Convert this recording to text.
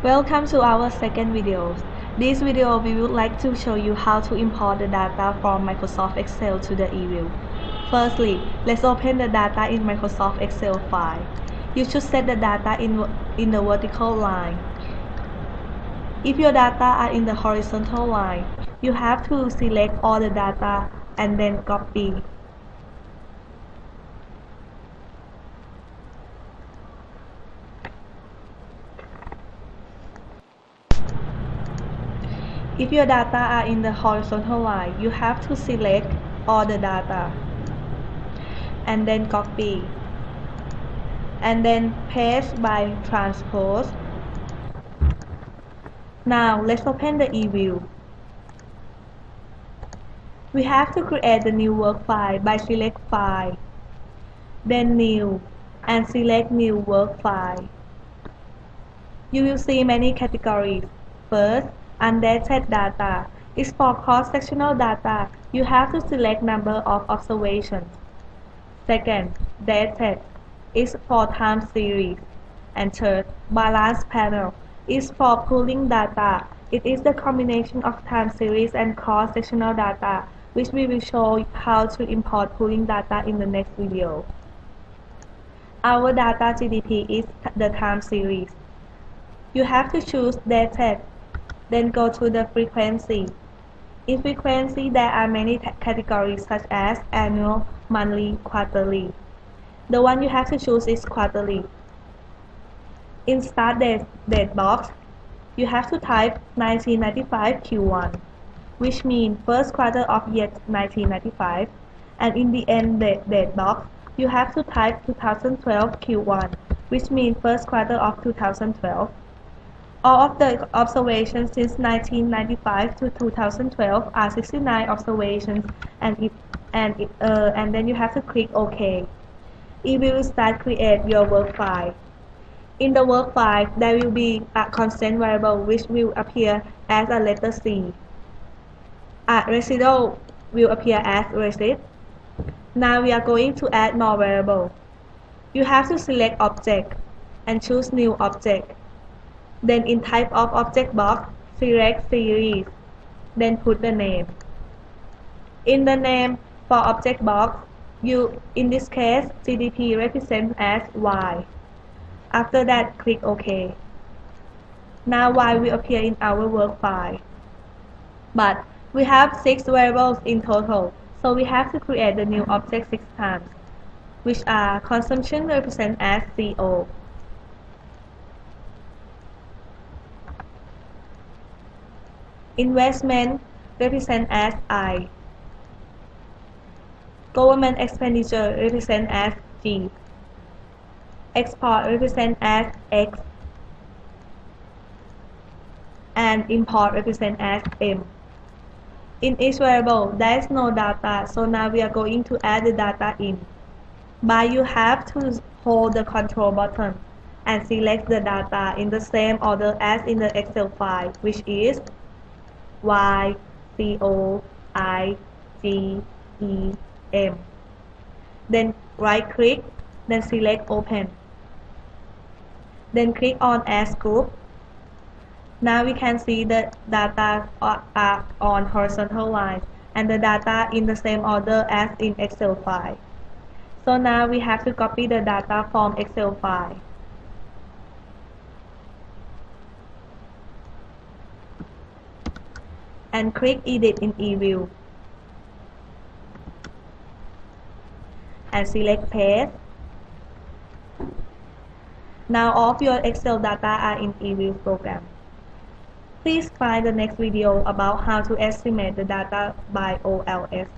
Welcome to our second video. This video we would like to show you how to import the data from Microsoft Excel to the Eeview. Firstly, let's open the data in Microsoft Excel file. You should set the data in the vertical line. If your data are in the horizontal line, you have to select all the data and then copy. If your data are in the horizontal line, you have to select all the data and then copy and then paste by transpose. Now let's open the Eeview. We have to create the new work file by select File, then New, and select New Work File. You will see many categories. First, undated data is for cross-sectional data. You have to select number of observations. Second, dated is for time series. And third, balance panel is for pooling data. It is the combination of time series and cross-sectional data, which we will show how to import pooling data in the next video. Our data GDP is the time series. You have to choose dated. Then go to the frequency. In frequency, there are many categories such as annual, monthly, quarterly. The one you have to choose is quarterly. In start date box, you have to type 1995 Q1, which means first quarter of year 1995. And in the end date box, you have to type 2012 Q1, which means first quarter of 2012. All of the observations since 1995 to 2012 are 69 observations, and then you have to click OK. It will start create your work file. In the work file, there will be a constant variable which will appear as a letter C. A residual will appear as receipt. Now we are going to add more variable. You have to select Object and choose New Object. Then in Type of Object box, select Series, then put the name. In the name for Object box, in this case, GDP represents as Y. After that, click OK. Now Y will appear in our work file. But we have 6 variables in total, so we have to create the new object 6 times, which are consumption represent as CO. Investment represent as I. Government expenditure represent as G. Export represent as X. And import represent as M. In each variable, there is no data, so now we are going to add the data in. But you have to hold the control button and select the data in the same order as in the Excel file, which is Y, C, O, I, G, E, M. Then right click, then select Open. Then click on As Group. Now we can see the data are on horizontal lines and the data in the same order as in Excel file. So now we have to copy the data from Excel file. And click Edit in Eeview. And select Paste. Now all of your Excel data are in Eeview program. Please find the next video about how to estimate the data by OLS.